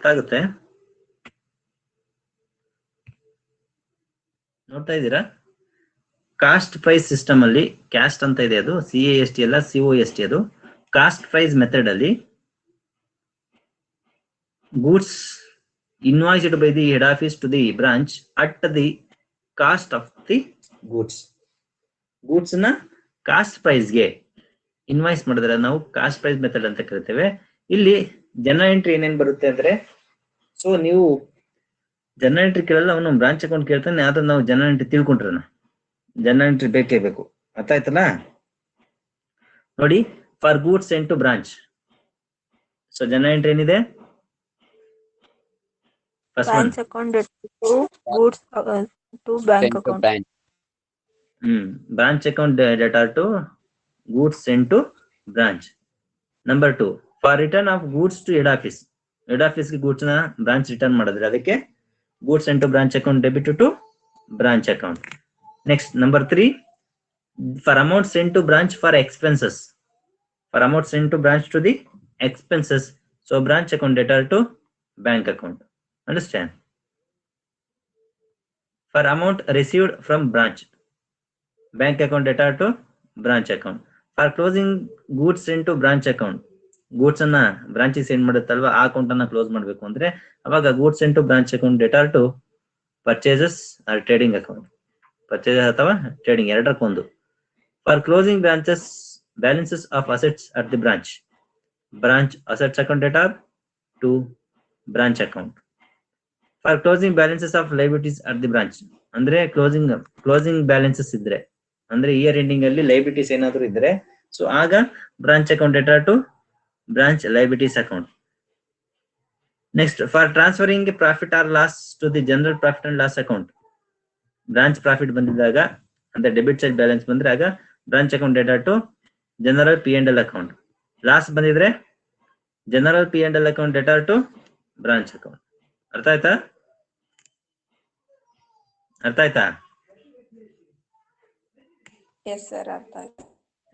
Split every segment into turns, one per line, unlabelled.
ಅರ್ಥ ಆಗುತ್ತೆ? ನೋಡ್ತಾ ಇದ್ದೀರಾ? ಕಾಸ್ಟ್ ಪ್ರೈಸ್ ಸಿಸ್ಟಮ್ ಅಲ್ಲಿ ಕ್ಯಾಸ್ಟ್ ಅಂತ ಇದೆ, ಅದು CAST ಅಲ್ಲ COST, ಅದು ಕಾಸ್ಟ್ ಪ್ರೈಸ್ ಮೆಥಡ್ ಅಲ್ಲಿ goods invoiced by the head office to the branch at the cost of the goods ನ ಕಾಸ್ಟ್ ಪ್ರೈಸ್ಗೆ ಇನ್ವಾಯ್ಸ್ ಮಾಡಿದ್ರೆ ನಾವು ಕಾಸ್ಟ್ ಪ್ರೈಸ್ ಮೆಥಡ್ ಅಂತ ಕರಿತೇವೆ. ಇಲ್ಲಿ ಜನರಲ್ ಎಂಟ್ರಿ ಏನೇನ್ ಬರುತ್ತೆ ಅಂದ್ರೆ, ಸೊ ನೀವು ಜನರಲ್ ಎಂಟ್ರಿ ಕೇಳಲ್ಲ, ಅವನು ಬ್ರಾಂಚ್ ಅಕೌಂಟ್ ಕೇಳ್ತಾನೆ, ಆದ್ರೆ ನಾವು ಜನರಲ್ ಎಂಟ್ರಿ ತಿಳ್ಕೊಂಡ್ರೆ ಜನರಲ್ ಎಂಟ್ರಿ ಬೇಕೇ ಬೇಕು. ಅರ್ಥ ಆಯ್ತಲ್ಲ? ನೋಡಿ, for goods sent to branch, so journal entry ಏನಿದೆ? First one,
branch account to goods to bank account.
branch account data to goods sent to branch. Number 2, for return of goods to head office, head office ಗೆ goods ನ branch return ಮಾಡಿದ್ರೆ ಅದಕ್ಕೆ goods sent to branch account debit to branch account. Next, number 3, for amount sent to branch for expenses, for amount sent to branch to the expenses, so branch account data to bank account. Understand? For amount received from branch, bank account data to branch account. For closing goods sent to branch account, goods ಅನ್ನ ಬ್ರಾಂಚಿಗೆ send ಮಾಡುತ್ತಲ್ವಾ, ಆ account ಅನ್ನ close ಮಾಡಬೇಕು ಅಂದ್ರೆ ಅವಾಗ goods sent to branch account data to purchases or trading account, purchases ಅಥವಾ trading ಎರಡಕ್ಕೊಂದು. For closing balances of assets at the branch assets account data to branch account. For closing balances of liabilities at the branch, ಅಂದ್ರೆ closing balances ಇದ್ರೆ, ಅಂದ್ರೆ year ending ಅಲ್ಲಿ liabilities ಏನಾದ್ರು ಇದ್ರೆ, so ಆಗ branch account debtor to branch liabilities account. Next, for transferring profit or loss to the general profit and loss account, branch profit ಬಂದಿದ್ದಾಗ ಅಂದ್ರೆ debit side balance ಬಂದ್ರೆ ಆಗ branch account debtor to general P&L account. Loss ಬಂದಿದ್ರೆ general P&L account debtor to branch account. ಅರ್ಥ ಆಯ್ತಾ?
Yes sir, ಅರ್ಥ ಆಯ್ತು.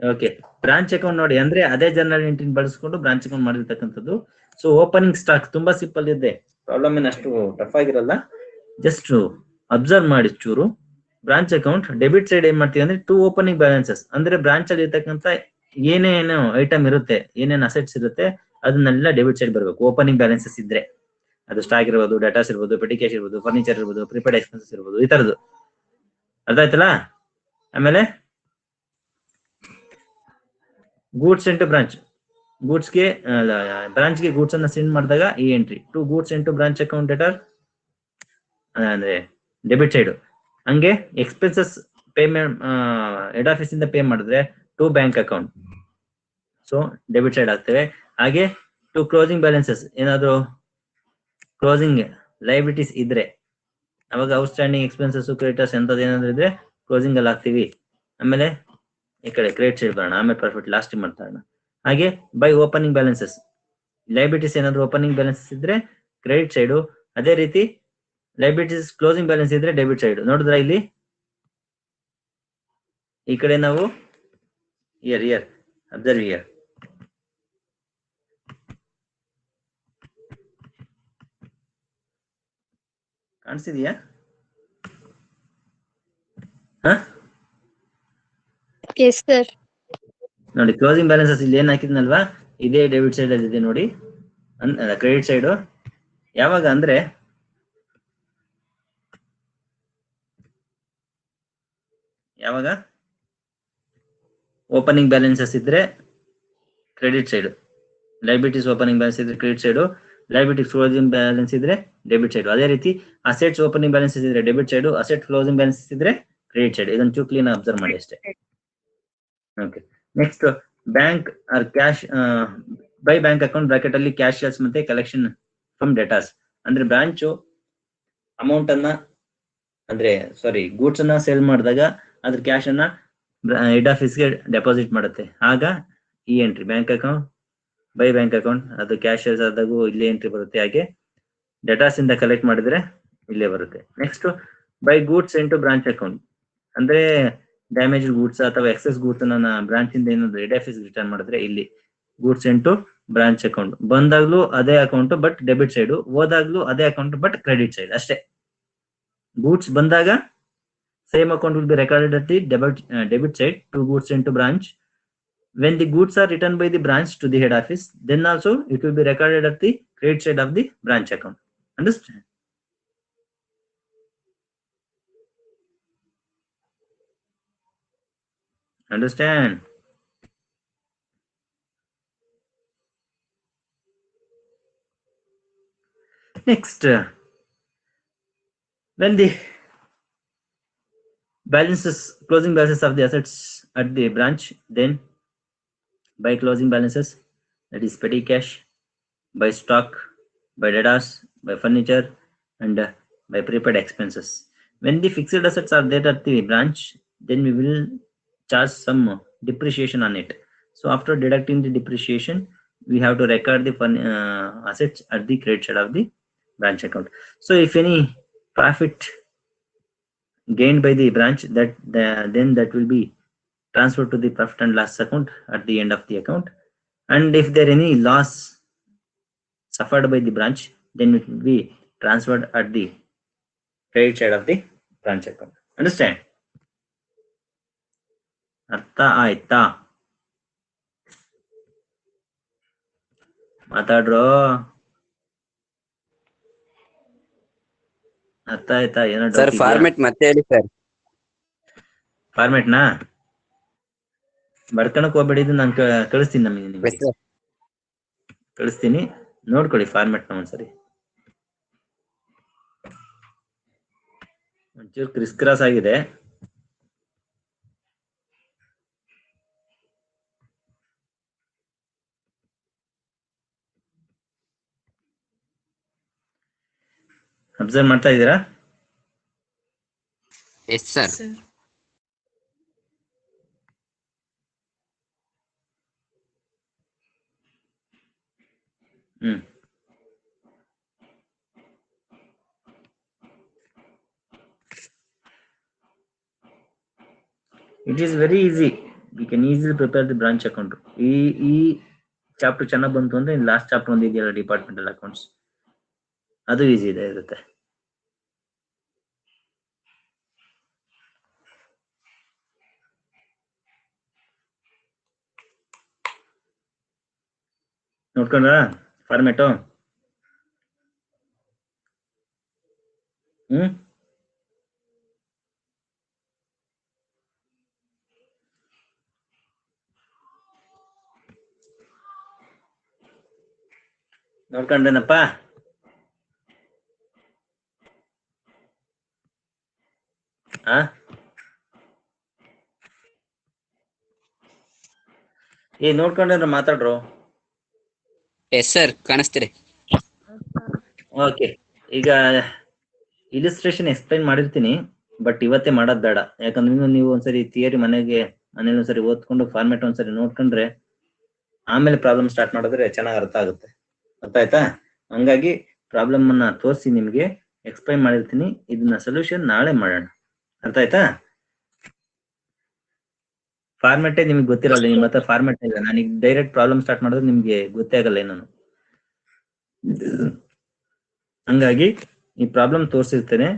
Okay, branch account ನೋಡಿ, ಅಂದ್ರೆ ಅದೇ ಜನರಲ್ ಎಂಟ್ರಿ ಬಳಸ್ಕೊಂಡು ಬ್ರಾಂಚ್ ಅಕೌಂಟ್ ಮಾಡಿರ್ತಕ್ಕಂಥದ್ದು. ಸೊ ಓಪನಿಂಗ್ ಸ್ಟಾಕ್ ತುಂಬಾ ಸಿಂಪಲ್ ಇದೆ, ಪ್ರಾಬ್ಲಮ್ ಏನು ಅಷ್ಟು ಟಫ್ ಆಗಿರಲ್ಲ, ಜಸ್ಟ್ ಅಬ್ಸರ್ವ್ ಮಾಡಿ ಚೂರು. ಬ್ರಾಂಚ್ ಅಕೌಂಟ್ ಡೆಬಿಟ್ ಸೈಡ್ ಏನ್ ಮಾಡ್ತೀವಿ ಅಂದ್ರೆ ಟು ಓಪನಿಂಗ್ ಬ್ಯಾಲೆನ್ಸಸ್, ಅಂದ್ರೆ ಬ್ರಾಂಚ್ ಅಲ್ಲಿ ಇರ್ತಕ್ಕಂಥ ಏನೇನು ಐಟಮ್ ಇರುತ್ತೆ, ಏನೇನು ಅಸೆಟ್ಸ್ ಇರುತ್ತೆ ಅದನ್ನೆಲ್ಲ ಡೆಬಿಟ್ ಸೈಡ್ ಬರಬೇಕು. ಓಪನಿಂಗ್ ಬ್ಯಾಲೆನ್ಸಸ್ ಇದ್ರೆ ಅದು ಸ್ಟಾಕ್ ಇರ್ಬೋದು, ಡಾಟಾಸ್ ಇರ್ಬೋದು, ಪೆಟಿ ಕ್ಯಾಶ್ ಇರ್ಬೋದು, ಫರ್ನಿಚರ್ ಇರ್ಬೋದು, ಪ್ರಿಪೇರ್ಡ್ ಎಕ್ಸ್ಪೆನ್ಸಸ್ ಇರ್ಬೋದು, ಈ ತರದ್ದು. ಅರ್ಥ ಆಯ್ತಲ್ಲ? ಆಮೇಲೆ ಗೂಡ್ಸ್ ಸೆಂಟ್ ಟು ಬ್ರಾಂಚ್, ಬ್ರಾಂಚ್ಗೆ ಗೂಡ್ಸ್ ಅನ್ನ ಸೆಂಡ್ ಮಾಡಿದಾಗ ಈ entry to goods sent to branch account debtor ಅಂದ್ರೆ ಡೆಬಿಟ್ ಸೈಡ್. ಹಂಗೆ ಎಕ್ಸ್ಪೆನ್ಸಸ್ ಪೇಮೆಂಟ್ ಹೆಡ್ ಆಫೀಸ್ ಇಂದ ಪೇ ಮಾಡಿದ್ರೆ to bank account, so debit side ಆಗ್ತವೆ. ಹಾಗೆ ಟು ಕ್ಲೋಸಿಂಗ್ ಬ್ಯಾಲೆನ್ಸಸ್, ಏನಾದ್ರು ಕ್ಲೋಸಿಂಗ್ ಲೈಬಿಲಿಟೀಸ್ ಇದ್ರೆ ಅವಾಗ ಔಟ್ಸ್ಟ್ಯಾಂಡಿಂಗ್ ಎಕ್ಸ್ಪೆನ್ಸಸ್ ಕ್ರೆಡಿಟರ್ಸ್ ಎಂತದ್ದು ಏನಾದ್ರು ಇದ್ರೆ ಕ್ಲೋಸಿಂಗ್ ಅಲ್ಲಿ ಹಾಕ್ತಿವಿ. ಆಮೇಲೆ ಈ ಕಡೆ ಕ್ರೆಡಿಟ್ ಸೈಡ್ ಬರೋಣ, ಆಮೇಲೆ ಪ್ರಾಫಿಟ್ ಲಾಸ್ಟ್ ಮಾಡ್ತಾರೋಣ. ಹಾಗೆ ಬೈ ಓಪನಿಂಗ್ ಬ್ಯಾಲೆನ್ಸಸ್, ಲೈಬಿಲಿಟೀಸ್ ಏನಾದ್ರು ಓಪನಿಂಗ್ ಬ್ಯಾಲೆನ್ಸಸ್ ಇದ್ರೆ ಕ್ರೆಡಿಟ್ ಸೈಡು, ಅದೇ ರೀತಿ ಲೈಬಿಲಿಟೀಸ್ ಕ್ಲೋಸಿಂಗ್ ಬ್ಯಾಲೆನ್ಸ್ ಇದ್ರೆ ಡೆಬಿಟ್ ಸೈಡ್. ನೋಡಿದ್ರ ಇಲ್ಲಿ ಈ ಕಡೆ ನಾವು ಇಯರ್ ಅಬ್ಸರ್ವ್ ಇಯರ್, ಕಾಣಿಸಿದೀಯಾ?
Yes sir.
ನೋಡಿ, ಕ್ಲೋಸಿಂಗ್ ಬ್ಯಾಲೆನ್ಸಸ್ ಇಲ್ಲಿ ಏನ್ ಹಾಕಿದ್ನಲ್ವಾ, ಇದೇ ಡೆಬಿಟ್ ಸೈಡ್ ಅಲ್ಲಿ ಇದೆ ನೋಡಿ, ಕ್ರೆಡಿಟ್ ಸೈಡ್. ಯಾವಾಗ ಅಂದ್ರೆ ಯಾವಾಗ ಓಪನಿಂಗ್ ಬ್ಯಾಲೆನ್ಸಸ್ ಇದ್ರೆ credit side, liabilities opening balance ಇದ್ರೆ credit side, liabilities closing balance ಇದ್ರೆ ಡೆಬಿಟ್ ಸೈಡ್. ಅದೇ ರೀತಿ ಅಸೆಟ್ಸ್ ಓಪನಿಂಗ್ ಬ್ಯಾಲೆನ್ಸ್ ಇದ್ರೆ debit side, asset closing balance ಇದ್ರೆ ಕ್ರೆಡಿಟ್ ಸೈಡ್. ಇದನ್ನು ಕ್ಲೀನ್ ಅಬ್ಸರ್ವ್ ಮಾಡಿ ಅಷ್ಟೇ. Okay, next bank or cash by bank account bracket ಅಲ್ಲಿ ಕ್ಯಾಶ್ ಸೇಲ್ಸ್ ಮತ್ತೆ ಕಲೆಕ್ಷನ್ ಫ್ರಮ್ ಡೇಟಾಸ್, ಅಂದ್ರೆ ಬ್ರಾಂಚು ಅಮೌಂಟ್ ಅನ್ನ ಅಂದ್ರೆ ಗೂಡ್ಸ್ ಅನ್ನ ಸೇಲ್ ಮಾಡಿದಾಗ ಅದ್ರ ಕ್ಯಾಶ್ ಅನ್ನ ಹೆಡ್ ಆಫೀಸ್ಗೆ ಡೆಪಾಸಿಟ್ ಮಾಡುತ್ತೆ. ಆಗ ಈ entry bank account by bank account, ಅದು ಕ್ಯಾಶ್ ಸೇಲ್ಸ್ ಆದಾಗೂ ಇಲ್ಲೇ ಎಂಟ್ರಿ ಬರುತ್ತೆ. ಹಾಗೆ ಡೇಟಾಸ್ ಇಂದ ಕಲೆಕ್ಟ್ ಮಾಡಿದ್ರೆ ಇಲ್ಲೇ ಬರುತ್ತೆ. Next by goods sent to branch account, ಅಂದ್ರೆ ಡ್ಯಾಮೇಜ್ ಗೂಡ್ಸ್ ಅಥವಾ ಎಕ್ಸೆಸ್ ಗೂಡ್ಸ್ ಅನ್ನ ಬ್ರಾಂಚ್ ಇಂದ ಏನಾದ್ರು ಹೆಡ್ ಆಫೀಸ್ ರಿಟರ್ನ್ ಮಾಡಿದ್ರೆ ಇಲ್ಲಿ goods sent to branch account. ಬಂದಾಗ್ಲೂ ಅದೇ ಅಕೌಂಟ್ ಬಟ್ ಡೆಬಿಟ್ ಸೈಡ್, ಹೋದಾಗ್ಲೂ ಅದೇ ಅಕೌಂಟ್ ಬಟ್ ಕ್ರೆಡಿಟ್ ಸೈಡ್ ಅಷ್ಟೇ. ಗೂಡ್ಸ್ ಬಂದಾಗ same account will be recorded at the debit side to goods into branch. When the goods are returned by the branch to the head office, then also it will be recorded at the credit side of the branch account. Understand? Understand? Next, when the closing balances of the assets at the branch, then by closing balances, that is petty cash, by stock, by debtors, by furniture, and by prepaid expenses. When the fixed assets are there at the branch, then we will charge some depreciation on it. So after deducting the depreciation, we have to record the assets at the credit side of the branch account. So if any profit gained by the branch, then that will be transferred to the profit and loss account at the end of the account. And if there any loss suffered by the branch, then it will be transferred at the credit side of the branch account. Understand? ಅರ್ಥ ಆಯ್ತಾ? ಮಾತಾಡ್ರೋ. ಅರ್ಥ ಆಯ್ತಾ? ಏನೋ
sir format ಮತ್ತೆ ಹೇಳಿ sir.
ಫಾರ್ಮೆಟ್ನಾ ಬರ್ಕಣಕ್ ಹೋಗ್ಬೇಡಿ, ಇದು ನಾನು ಕಳಿಸ್ತೀನಿ ನಿಮಗೆ, ಕಳಿಸ್ತೀನಿ ನೋಡ್ಕೊಳ್ಳಿ ಫಾರ್ಮೆಟ್ನ ಒಂದ್ಸರಿ. ಒಂಚೂರು ಕ್ರಿಸ್ ಕ್ರಾಸ್ ಆಗಿದೆ. ಅಬ್ಸರ್ವ್ ಮಾಡ್ತಾ ಇದ್ದೀರಾ?
Yes sir.
It is very easy. We can easily prepare the branch account. ಈ ಚಾಪ್ಟರ್ ಚೆನ್ನಾಗಿ ಬಂತು ಅಂದ್ರೆ ಲಾಸ್ಟ್ ಚಾಪ್ಟರ್ ಒಂದು ಇದೆಯಲ್ಲ ಡಿಪಾರ್ಟ್ಮೆಂಟಲ್ ಅಕೌಂಟ್ಸ್, ಅದು ಈಸಿ ಇರುತ್ತೆ. ನೋಡ್ಕೊಂಡ್ರ ಫಾರ್ಮೆಟು? ನೋಡ್ಕೊಂಡೇನಪ್ಪ? ನೋಡ್ಕೊಂಡ್ರೆ ಮಾತಾಡ್ರು.
ಎಸ್ ಸರ್, ಕಾಣಿಸ್ತೀರಿ.
ಓಕೆ, ಈಗ ಇಲಿಸ್ಟ್ರೇಷನ್ ಎಕ್ಸ್ಪ್ಲೈನ್ ಮಾಡಿರ್ತೀನಿ, ಬಟ್ ಇವತ್ತೇ ಮಾಡೋದ್ ಬೇಡ. ಯಾಕಂದ್ರೆ ನೀವು ಒಂದ್ಸರಿ ಥಿಯರಿ ಮನೇಲಿ ಒಂದ್ಸರಿ ಓದ್ಕೊಂಡು ಫಾರ್ಮೆಟ್ ಒಂದ್ಸರಿ ನೋಡ್ಕೊಂಡ್ರೆ ಆಮೇಲೆ ಪ್ರಾಬ್ಲಮ್ ಸ್ಟಾರ್ಟ್ ಮಾಡಿದ್ರೆ ಚೆನ್ನಾಗಿ ಅರ್ಥ ಆಗುತ್ತೆ. ಅರ್ಥ ಆಯ್ತಾ? ಹಂಗಾಗಿ ಪ್ರಾಬ್ಲಮ್ ಅನ್ನ ತೋರಿಸಿ ನಿಮ್ಗೆ ಎಕ್ಸ್ಪ್ಲೈನ್ ಮಾಡಿರ್ತೀನಿ. ಇದನ್ನ ಸೊಲ್ಯೂಷನ್ ನಾಳೆ ಮಾಡೋಣ. ಅರ್ಥ ಆಯ್ತಾ? ಫಾರ್ಮೆಟೇ ನಿಮ್ಗೆ ಗೊತ್ತಿರಲ್ಲ, ನಿಮ್ಮ ಹತ್ರ ಫಾರ್ಮೆಟ್ ಇಲ್ಲ. ನಾನೀಗ ಡೈರೆಕ್ಟ್ ಪ್ರಾಬ್ಲಮ್ ಸ್ಟಾರ್ಟ್ ಮಾಡಿದ್ರೆ ನಿಮ್ಗೆ ಗೊತ್ತೇ ಆಗಲ್ಲ ಏನೋ. ಹಂಗಾಗಿ ಈ ಪ್ರಾಬ್ಲಮ್ ತೋರಿಸಿರ್ತೇನೆ.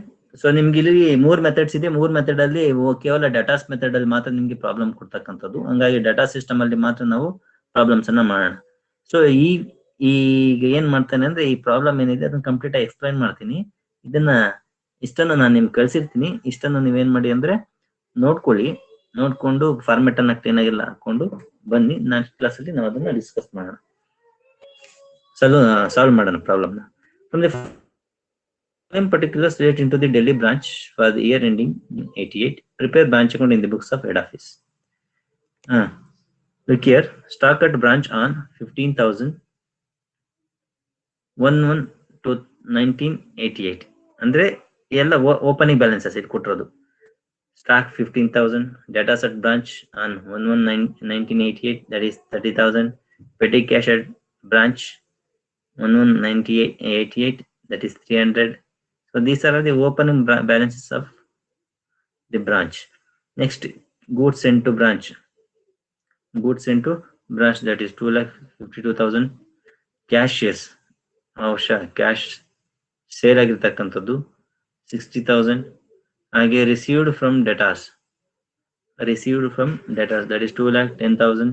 ಸೊ ನಿಮ್ಗೆ ಇಲ್ಲಿ 3 ಮೆಥಡ್ಸ್ ಇದೆ. 3 ಮೆಥಡ್ ಅಲ್ಲಿ ಕೇವಲ ಡಾಟಾಸ್ ಮೆಥಡ್ ಅಲ್ಲಿ ಮಾತ್ರ ನಿಮ್ಗೆ ಪ್ರಾಬ್ಲಮ್ ಕೊಡ್ತಕ್ಕಂಥದ್ದು. ಹಂಗಾಗಿ ಡಾಟಾ ಸಿಸ್ಟಮ್ ಅಲ್ಲಿ ಮಾತ್ರ ನಾವು ಪ್ರಾಬ್ಲಮ್ಸ್ ಅನ್ನ ಮಾಡೋಣ. ಸೊ ಈಗ ಏನ್ ಮಾಡ್ತೇನೆ ಅಂದ್ರೆ, ಈ ಪ್ರಾಬ್ಲಮ್ ಏನಿದೆ ಅದನ್ನ ಕಂಪ್ಲೀಟ್ ಆಗಿ ಎಕ್ಸ್ಪ್ಲೈನ್ ಮಾಡ್ತೀನಿ. ಇಷ್ಟನ್ನ ನಾನು ನಿಮ್ಗೆ ಕಳ್ಸಿರ್ತೀನಿ. ಇಷ್ಟನ್ನ ನೀವೇನ್ ಮಾಡಿ ಅಂದ್ರೆ ನೋಡ್ಕೊಳ್ಳಿ. ನೋಡ್ಕೊಂಡು ಫಾರ್ಮೆಟ್ ಅನ್ನ ಕ್ಲೀನ್ ಆಗಿಲ್ಲ ಹಾಕೊಂಡು ಬನ್ನಿ. ನೆಕ್ಸ್ಟ್ ಕ್ಲಾಸ್ ಅಲ್ಲಿ ನಾವು ಅದನ್ನ ಡಿಸ್ಕಸ್ ಮಾಡೋಣ, ಸಾಲ್ವ್ ಮಾಡೋಣ ಪ್ರಾಬ್ಲಮ್ ನ. From the following particulars relating to the Delhi branch for the year ending 88, prepare branch account in the books of head office. Look here, stock at branch on 15,000 to 1988. ಅಂದ್ರೆ ಎಲ್ಲ opening balances ಇದು ಕೊಟ್ಟಿರೋದು. Stock 15,000, datas at branch on 11/1988, that is 30,000. Petty cash at branch 11/1988, that is 300. So these are the opening balances of the branch. Next, goods sent to branch. Goods sent to branch, that is 2,52,000. Cashiers, cash sale ಆಗಿರ್ತಕ್ಕಂಥದ್ದು 60,000. ಹಾಗೆ received from debtors, that is 2,10,000.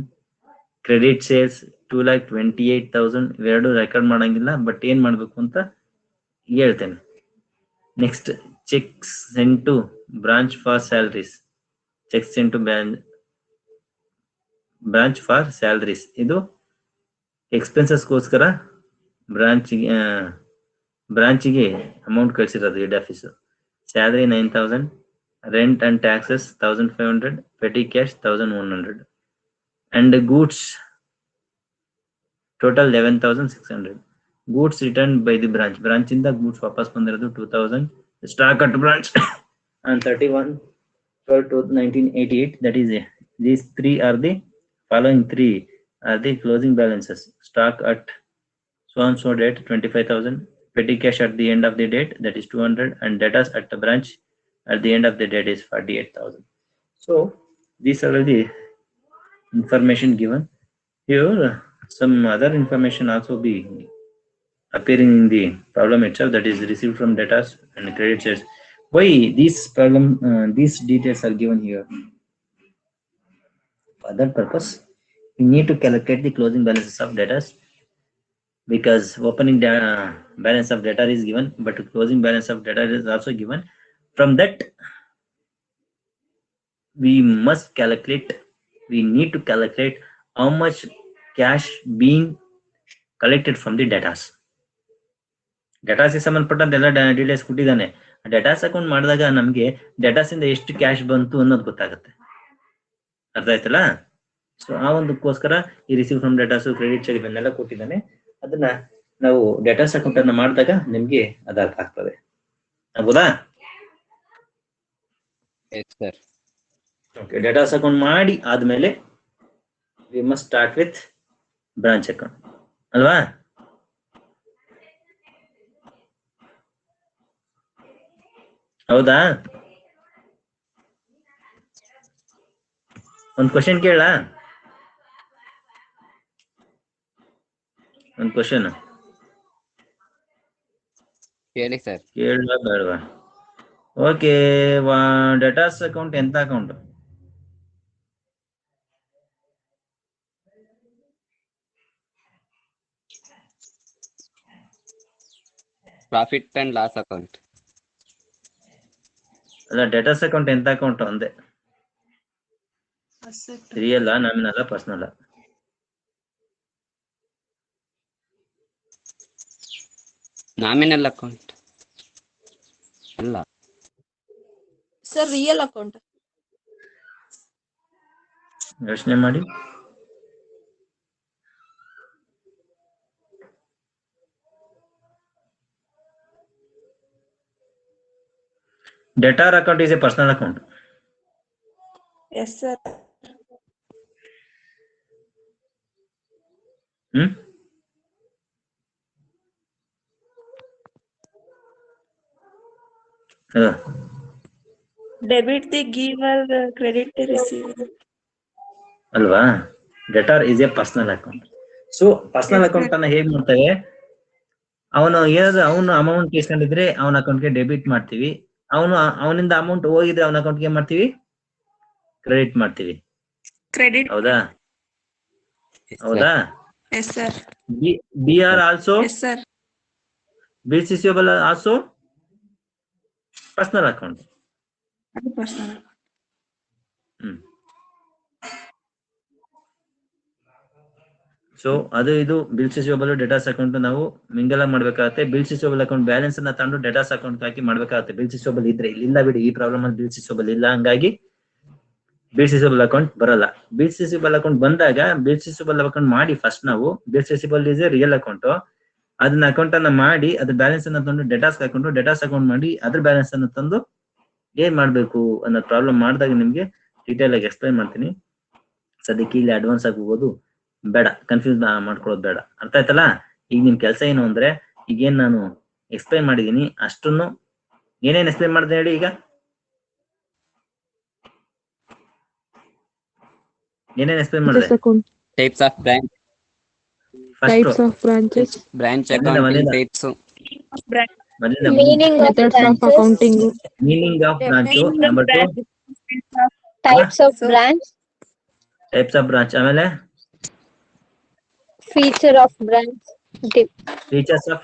Credit sales 2,28,000. ಇವೆರಡು record ಮಾಡಂಗಿಲ್ಲ, but ಏನ್ ಮಾಡ್ಬೇಕು ಅಂತ ಹೇಳ್ತೇನೆ. Next, cheques sent to branch for salaries. Cheques sent to branch for salaries, ಇದು ಎಕ್ಸ್ಪೆನ್ಸಸ್ಗೋಸ್ಕರ ಬ್ರಾಂಚಿಗೆ ಅಮೌಂಟ್ ಕಳಿಸಿರೋದು head office. Salary 9,000, rent and taxes 1,500, petty cash 1,100, and goods total 11,600. Goods return by the branch ಇಂದ goods ವಾಪಸ್ ಬಂದಿರೋದು 2,000. Stock at branch on 31/12/1988. That is, these three are the following three are the closing balances. Stock at so and so date 25,000, petty cash at the end of the date, that is 200, and debtors at the branch at the end of the date is 48,000. So these are the information given here. Some other information also be appearing in the problem itself, that is received from debtors and credit shares. Why these details are given here? For that purpose, we need to calculate the closing balances of debtors, because opening balance of debtor is given, but closing balance of debtor is also given. From that, we need to calculate how much cash being collected from the debtors. ಡೆಟಾಸ್ಗೆ ಸಂಬಂಧಪಟ್ಟಂತ ಎಲ್ಲ details ಕೊಟ್ಟಿದ್ದಾನೆ. ಡೆಟಾಸ್ account ಮಾಡಿದಾಗ ನಮ್ಗೆ ಡೆಟಾಸ್ ಇಂದ ಎಷ್ಟು cash ಬಂತು ಅನ್ನೋದು ಗೊತ್ತಾಗುತ್ತೆ. ಅರ್ಥ ಆಯ್ತಲ್ಲ? ಸೊ ಆ ಒಂದಕ್ಕೋಸ್ಕರ ಈ ರಿಸೀವ್ ಫ್ರಮ್ ಡೆಟಾಸ್, ಕ್ರೆಡಿಟ್ ಚೆಕ್ ಇವನ್ನೆಲ್ಲ ಕೊಟ್ಟಿದ್ದಾನೆ. ಅದನ್ನ ನಾವು ಡೆಟಾಸ್ ಅಕೌಂಟ್ ಅನ್ನ ಮಾಡಿದಾಗ ನಿಮ್ಗೆ ಅದು ಅರ್ಥ ಆಗ್ತದೆ. ಹೌದಾ? ಓಕೆ, ಡೆಟಾಸ್ ಅಕೌಂಟ್ ಮಾಡಿ ಆದ್ಮೇಲೆ we must start with branch account ಅಲ್ವಾ? ಹೌದಾ? ಒಂದ್ ಕ್ವಶನ್ ಕೇಳ, ಒಂದ್ ಕ್ವಶನ್
ಹೇಳಿ ಸರ್.
ಕೇಳ ಬೇಡವಾ? ಓಕೆ, ಡೆಟಾಸ್ ಅಕೌಂಟ್ ಎಂತ account?
Profit and loss account.
ಅಲ್ಲ, ಡೆಟಾಸ್ ಅಕೌಂಟ್ ಎಂತ ಅಕೌಂಟ್ ಅಂದೆ? Real, nominal, personal?
Nominal account ಅಲ್ಲ
ಸರ್, ರಿಯಲ್ ಅಕೌಂಟ್.
ಯೋಚನೆ ಮಾಡಿ. Debtor account is a personal account.
Yes, sir. Debit the giver, credit the receiver.
ಅಲ್ವಾ? Debtor is A personal account. So personal account ಅನ್ನ ಹೇಗ್ ಮಾಡ್ತೇವೆ? ಅವನು amount ಇಸ್ಕೊಂಡಿದ್ರೆ ಅವನ ಅಕೌಂಟ್ಗೆ ಡೆಬಿಟ್ ಮಾಡ್ತೀವಿ. ಅವನಿಂದ ಅಮೌಂಟ್ ಹೋಗಿದ್ರೆ ಅವನ ಅಕೌಂಟ್ಗೆ ಏನ್ ಮಾಡ್ತೀವಿ? ಕ್ರೆಡಿಟ್ ಮಾಡ್ತೀವಿ.
Credit.
ಹೌದಾ? ಹೌದಾ?
Yes, sir.
BR also.
Yes, sir.
Bills receivable also personal account.
Personal.
So ಅದು ಇದು ಬಿಲ್ಸ್ ರಿಸೀವಬಲ್ ಡೇಟಾಸ್ ಅಕೌಂಟ್ ನಾವು ಮಿಂಗಲ್ ಮಾಡ್ಬೇಕಾಗತ್ತೆ. ಬಿಲ್ಸ್ ರಿಸೀವಬಲ್ ಅಕೌಂಟ್ ಬ್ಯಾಲೆನ್ಸ್ ಅನ್ನ ತಂದು ಡೇಟಾಸ್ ಅಕೌಂಟ್ ಹಾಕಿ ಮಾಡ್ಬೇಕಾಗತ್ತೆ. ಬಿಲ್ಸ್ ರಿಸೀವಬಲ್ ಇದ್ರೆ, ಇಲ್ಲ ಬಿಡಿ, ಈ ಪ್ರಾಬ್ಲಮ್ ಅಲ್ಲಿ ಬಿಲ್ಸ್ ರಿಸೀವಬಲ್ ಇಲ್ಲ, ಹಂಗಾಗಿ ಬಿಲ್ಸ್ ರಿಸೀವಬಲ್ ಅಕೌಂಟ್ ಬರಲ್ಲ. ಬಿಲ್ಸ್ ರಿಸೀವಬಲ್ ಅಕೌಂಟ್ ಬಂದಾಗ ಬಿಲ್ಸ್ ರಿಸೀವಬಲ್ ಅಕೌಂಟ್ ಮಾಡಿ ಫಸ್ಟ್ ನಾವು. Bills receivable is A real account. ಅದನ್ನ ಅಕೌಂಟ್ ಅನ್ನ ಮಾಡಿ ಅದ್ರ ಬ್ಯಾಲೆನ್ಸ್ ಅನ್ನ ತಂದು ಡೇಟಾಸ್ ಅಕೌಂಟ್ ಮಾಡಿ ಅದ್ರ ಬ್ಯಾಲೆನ್ಸ್ ಅನ್ನ ತಂದು ಏನ್ ಮಾಡ್ಬೇಕು ಅನ್ನೋ ಪ್ರಾಬ್ಲಮ್ ಮಾಡಿದಾಗ ನಿಮ್ಗೆ ಡೀಟೇಲ್ ಆಗಿ ಎಕ್ಸ್ಪ್ಲೈನ್ ಮಾಡ್ತೀನಿ. ಸದ್ಯಕ್ಕೆ ಇಲ್ಲಿ ಅಡ್ವಾನ್ಸ್ ಆಗಿ ಹೋಗೋದು ಬೇಡ, ಕನ್ಫ್ಯೂಸ್ ಮಾಡ್ಕೊಳ್ಳೋದು ಬೇಡ. ಅರ್ಥ ಆಯ್ತಲ್ಲ? ಈಗ ನಿಮ್ ಕೆಲಸ ಏನು ಅಂದ್ರೆ, ಈಗೇನ್ ನಾನು ಎಕ್ಸ್ಪ್ಲೈನ್ ಮಾಡಿದೀನಿ ಅಷ್ಟನ್ನು ಏನೇನ್ ಎಕ್ಸ್ಪ್ಲೈನ್ ಮಾಡಿದೆ ಹೇಳಿ. ಈಗ ಏನೇನ್ ಎಕ್ಸ್ಪ್ಲೈನ್ ಮಾಡಿದೆ?
Types of branch
Types of branches.
Branch
ಮೊದಲಿಂದ
ಅಕೌಂಟಿಂಗ್
ಮೊದಲಿಂದ
ಟೈಪ್ಸ್
ಮೊದಲಿಂದ
Meaning of
Methods of
branches.
accounting.
Meaning of branch number 2
Types of branch.
Types of branch ಆಮೇಲೆ
Feature of branch.
Features of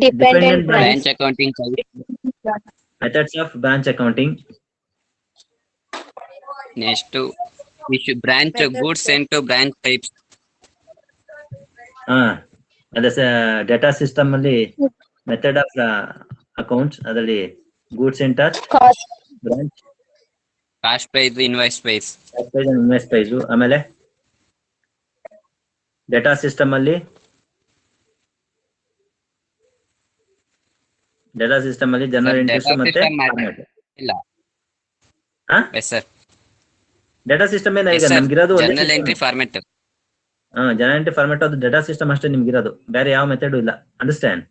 Dependent branch.
Branch accounting
methods of branch accounting
next issue branch goods sent to branch types
ಅದೇ data system ಅಲ್ಲಿ method of accounts ಅದರಲ್ಲಿ goods centre
Cost.
Branch
cost price invoice price
invest price ಆಮೇಲೆ debtor system ಅಲ್ಲಿ general interest ಮತ್ತೆ
ಇಲ್ಲ yes sir
debtor system ಏನ ಈಗ ನಮ್ಗಿರೋದು
journal entry format
journal entry format ಅದು ಡೇಟಾ ಸಿಸ್ಟಮ್ ಅಷ್ಟೇ ನಿಮ್ಗಿರೋದು, ಬೇರೆ ಯಾವ ಮೆಥಡ್ ಇಲ್ಲ. Understand?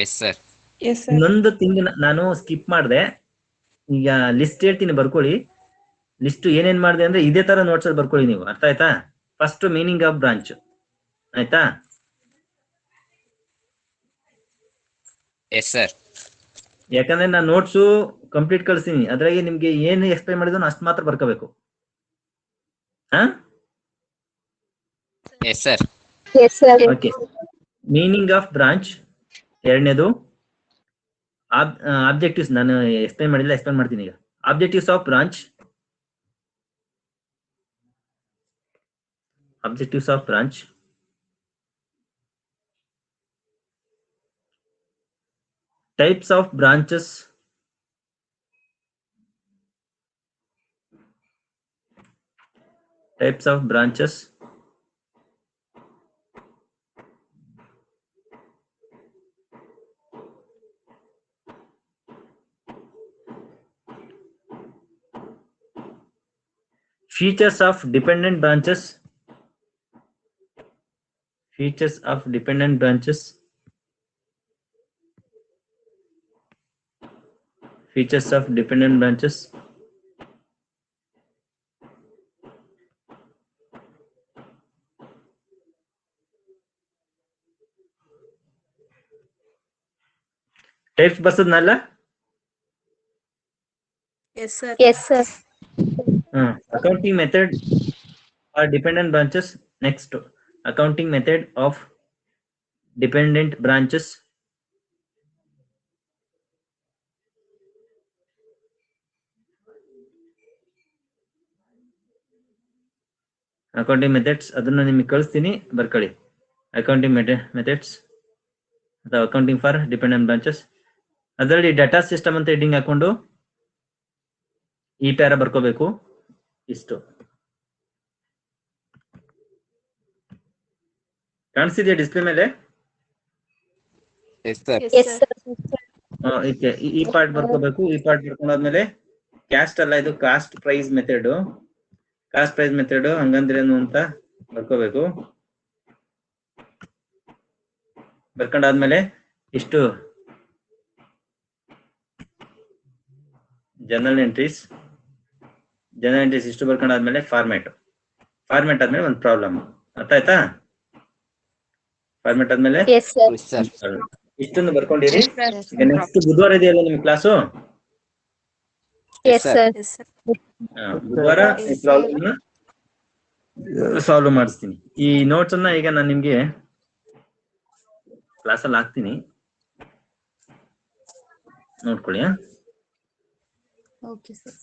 Yes sir
Yes, sir.
ಇನ್ನೊಂದು ತಿಂಗ್ ನಾನು ಸ್ಕಿಪ್ ಮಾಡಿದೆ. ಈಗ ಲಿಸ್ಟ್ ಹೇಳ್ತೀನಿ, ಬರ್ಕೊಳ್ಳಿ. ಲಿಸ್ಟ್ ಏನೇನ್ ಮಾಡಿದೆ ಅಂದ್ರೆ ಇದೇ ತರ ನೋಟ್ಸ್ ಅಲ್ಲಿ ಬರ್ಕೊಳ್ಳಿ ನೀವು. ಅರ್ಥ ಆಯ್ತಾ? ಫಸ್ಟ್ ಮೀನಿಂಗ್ ಆಫ್ ಬ್ರಾಂಚ್ ಆಯ್ತಾ?
ಎಸ್ ಸರ್
ಯಾಕಂದ್ರೆ ನಾನು ನೋಟ್ಸು ಕಂಪ್ಲೀಟ್ ಕಳಿಸ್ತೀನಿ, ಅದ್ರಾಗೆ ನಿಮ್ಗೆ ಏನು ಎಕ್ಸ್ಪ್ಲೈನ್ ಮಾಡಿದ್ರು ಅಷ್ಟು ಮಾತ್ರ ಬರ್ಕೋಬೇಕು. ಹಾ,
S sir
Yes, sir.
Okay. Meaning of branch ಎರಡನೇದು. ಆಬ್ಜೆಕ್ಟಿವ್ಸ್ ನಾನು ಎಕ್ಸ್ಪ್ಲೈನ್ ಮಾಡಿಲ್ಲ, ಎಕ್ಸ್ಪ್ಲೈನ್ ಮಾಡ್ತೀನಿ ಈಗ. Objectives of branch, objectives of branch, types of branches, types of branches, features of dependent branches, features of dependent branches, features of dependent branches, types ಬರ್ತದನಲ್ಲ?
Yes, sir.
Yes, sir.
Accounting method or dependent branches. Next, accounting method of dependent branches. Accounting methods ಅದನ್ನ ನಿಮಗೆ ಕಳಿಸ್ತೀನಿ, ಬರ್ಕೊಳ್ಳಿ. Accounting methods ಅಥವಾ accounting for dependent branches. ಅದರಲ್ಲಿ debtor system ಅಂತ heading ಹಾಕೊಂಡು ಈ para ಬರ್ಕೋಬೇಕು. ಇಷ್ಟು ಕಾಣಿಸ್ತಿದೆಯಾ ಡಿಸ್ಪ್ಲೇ ಮೇಲೆ?
Yes sir
Yes, sir.
ಈ ಪಾರ್ಟ್ ಬರ್ಕೋಬೇಕು. ಈ ಪಾರ್ಟ್ ಬರ್ಕೊಂಡಾದ್ಮೇಲೆ ಕ್ಯಾಸ್ಟ್ ಅಲ್ಲ, ಇದು cost price method. Cost price method ಹಂಗಂದ್ರೇನು ಅಂತ ಬರ್ಕೋಬೇಕು. ಬರ್ಕೊಂಡಾದ್ಮೇಲೆ ಇಷ್ಟು ಜನರಲ್ ಎಂಟ್ರೀಸ್ ಇಷ್ಟು ಬರ್ಕೊಂಡಾದ್ಮೇಲೆ ಫಾರ್ಮ್ಯಾಟ್ ಆದ್ಮೇಲೆ ಒಂದು ಪ್ರಾಬ್ಲಮ್. ಅರ್ಥ ಆಯ್ತಾ? ಫಾರ್ಮ್ಯಾಟ್ ಆದ್ಮೇಲೆ
Yes, sir.
ಎಸ್ ಸರ್
ಇಷ್ಟನ್ನು ಬರ್ಕೊಂಡಿರಿ. ಈಗ ನೆಕ್ಸ್ಟ್ ಬುಧವಾರ ಇದೆಯಲ್ಲ ನಿಮ್ class,
Yes, sir.
Yes, sir.
ಬುಧವಾರ ಈ ಪ್ರಾಬ್ಲಮ್ ಸಾಲ್ವ್ ಮಾಡಿಸ್ತೀನಿ. ಈ ನೋಟ್ಸ್ ಅನ್ನ ಈಗ ನಾನು ನಿಮ್ಗೆ ಕ್ಲಾಸ್ ಅಲ್ಲಿ ಹಾಕ್ತೀನಿ, ನೋಡ್ಕೊಳ್ಳಿ.
Okay, sir.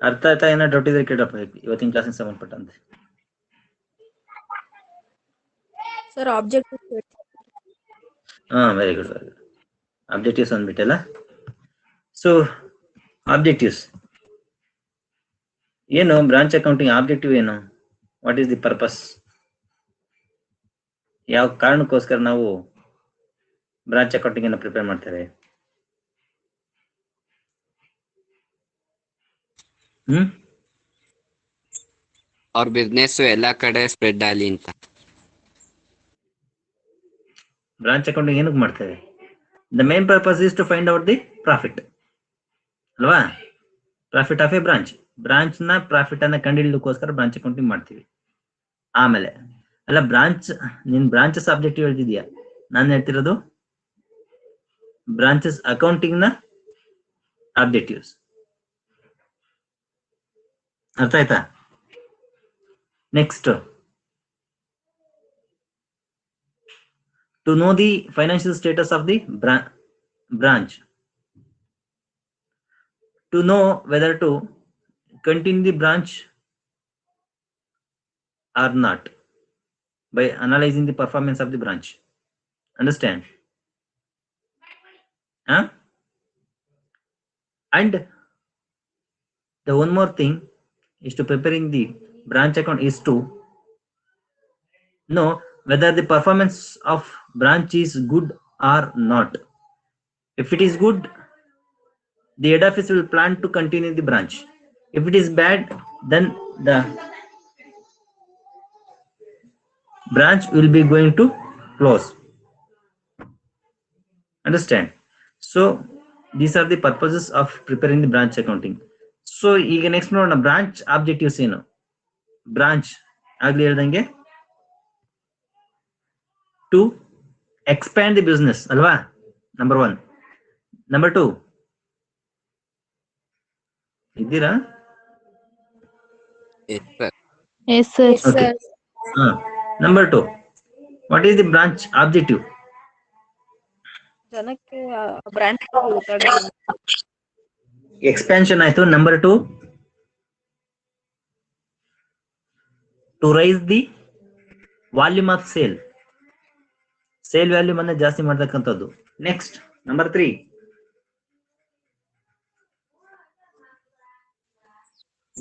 ಅರ್ಥ ಆಯ್ತಾ? ಏನೋ ಡೌಟ್ ಇದ್ರೆ ಕೇಳಪ್ಪ, ಇವತ್ತಿನ ಕ್ಲಾಸಿಗೆ ಸಂಬಂಧಪಟ್ಟಂತೆ.
Sir, object.
Very good, very good. Objectives ಅಂದ್ಬಿಟ್ಟಲ್ಲ. ಸೊ ಆಬ್ಜೆಕ್ಟಿವ್ಸ್ ಏನು? ಬ್ರಾಂಚ್ ಅಕೌಂಟಿಂಗ್ ಆಬ್ಜೆಕ್ಟಿವ್ ಏನು? What is the purpose? ಯಾವ ಕಾರಣಕ್ಕೋಸ್ಕರ ನಾವು ಬ್ರಾಂಚ್ ಅಕೌಂಟಿಂಗ್ ಅನ್ನು ಪ್ರಿಪೇರ್ ಮಾಡ್ತೇವೆ?
ಅವ್ರ ಬಿಸ್ನೆಸ್ ಎಲ್ಲಾ ಕಡೆ ಸ್ಪ್ರೆಡ್ ಆಗಲಿ ಅಂತ.
ಬ್ರಾಂಚ್ ಅಕೌಂಟಿಂಗ್ ಏನಕ್ಕೆ ಮಾಡ್ತೇವೆ? The main purpose is to find out the profit ಅಲ್ವಾ? ಪ್ರಾಫಿಟ್ ಆಫ್ ಎ ಬ್ರಾಂಚ್ ನ ಪ್ರಾಫಿಟ್ ಅನ್ನ ಕಂಡುಹಿಡಿಯೋದಕ್ಕೋಸ್ಕರ ಬ್ರಾಂಚ್ ಅಕೌಂಟಿಂಗ್ ಮಾಡ್ತೀವಿ. ಆಮೇಲೆ ಅಲ್ಲ ನಿನ್ ಬ್ರಾಂಚಸ್ ಆಬ್ಜೆಕ್ಟಿವ್ ಹೇಳ್ತಿದ್ಯಾ, ನಾನು ಹೇಳ್ತಿರೋದು ಬ್ರಾಂಚಸ್ ಅಕೌಂಟಿಂಗ್ ನ ಆಬ್ಜೆಕ್ಟಿವ್ಸ್. ಅರ್ಥ ಆಯ್ತಾ? Next, to know the financial status of the branch, to know whether to continue the branch or not by analyzing the performance of the branch. Understand? Huh? And the one more thing is to preparing the branch account is to know whether the performance of branch is good or not. If it is good, the head office will plan to continue the branch. If it is bad, then the branch will be going to close. Understand? So these are the purposes of preparing the branch accounting. So ಈಗ next ನೋಡೋಣ branch objectives ಏನು. Branch ಆಗ್ಲಿ ಹೇಳ್ದಂಗೆ to expand the business alwa, number 1. Number 2, idira?
Yes, sir.
Yes, sir.
Yes,
Okay.
sir.
Number 2, what is the branch objective?
ಜನಕ್ಕೆ branch
Expansion ಆಯ್ತು. Number 2, to raise the volume of sale volume ಅನ್ನ ಜಾಸ್ತಿ ಮಾಡ್ತಕ್ಕಂಥದ್ದು. Next, number 3,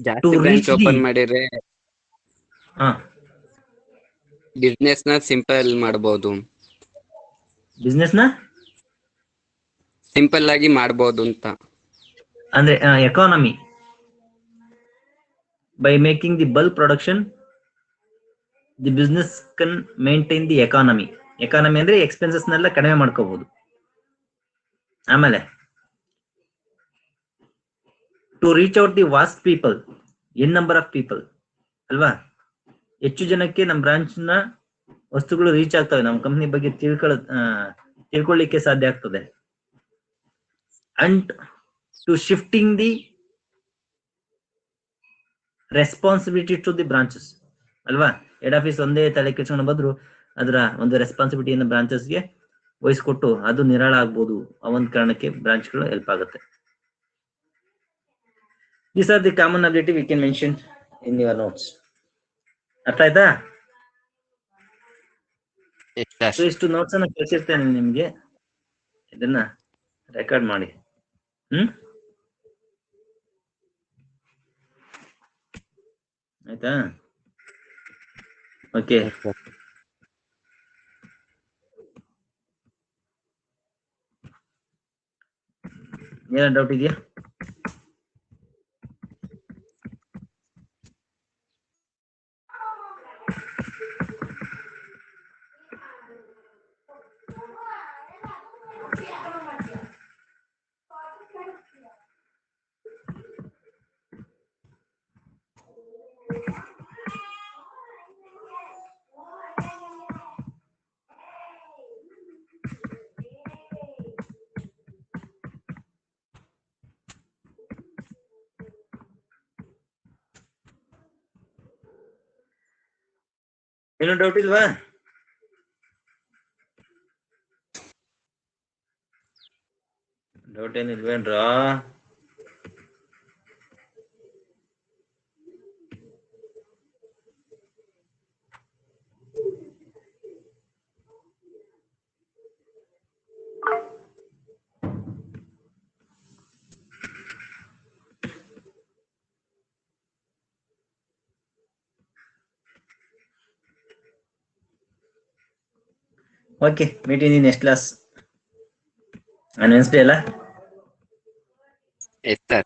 ಜಾಸ್ತಿ branch open ಮಾಡಿದ್ರೆ business ನ simple ಮಾಡಬಹುದು,
business ನ
ಸಿಂಪಲ್ ಆಗಿ ಮಾಡಬಹುದು ಅಂತ.
ಅಂದ್ರೆ economy, by making the bulk production the business can maintain the economy ಅಂದ್ರೆ ಎಕ್ಸ್ಪೆನ್ಸಸ್ ನೆಲ್ಲ ಕಡಿಮೆ ಮಾಡ್ಕೋಬಹುದು. ಆಮೇಲೆ to reach out the vast people, N number of people ಅಲ್ವಾ, ಹೆಚ್ಚು ಜನಕ್ಕೆ ನಮ್ಮ ಬ್ರಾಂಚ್ ನ ವಸ್ತುಗಳು ರೀಚ್ ಆಗ್ತವೆ, ನಮ್ಮ ಕಂಪ್ನಿ ಬಗ್ಗೆ ತಿಳ್ಕೊಳ್ಳಿಕ್ಕೆ ಸಾಧ್ಯ ಆಗ್ತದೆ. And to shifting the responsibility to the branches ಅಲ್ವಾ. ಹೆಡ್ ಆಫೀಸ್ ಒಂದೇ ತಲೆ ಕೆಡ್ಸ್ಕೊಂಡು ಬಂದ್ರು ಅದರ ಒಂದು ರೆಸ್ಪಾನ್ಸಿಬಿಲಿಟಿಯನ್ನು ಬ್ರಾಂಚಸ್ಗೆ ವಹಿಸ್ಕೊಟ್ಟು ಅದು ನಿರಾಳ ಆಗ್ಬೋದು. ಆ ಒಂದು ಕಾರಣಕ್ಕೆ ಬ್ರಾಂಚ್ಗಳು ಹೆಲ್ಪ್ ಆಗುತ್ತೆ. These are the common objective we can mention in your notes. ಅರ್ಥ ಆಯ್ತಾ? ಸೊ ಇಷ್ಟು ನೋಟ್ಸ್ ಅನ್ನ ಕಳಿಸಿರ್ತೇನೆ ನಿಮ್ಗೆ, ಇದನ್ನ ರೆಕಾರ್ಡ್ ಮಾಡಿ. ಆಯ್ತಾ? ಓಕೆ. ಏನ ಡೌಟ್ ಇದೆಯಾ? ಏನು ಡೌಟ್ ಇಲ್ವಾ? Doubt ಏನಿಲ್ವೇನ್ರಾ? Okay, meet in the next class on Wednesday, alla?
Yes, sir.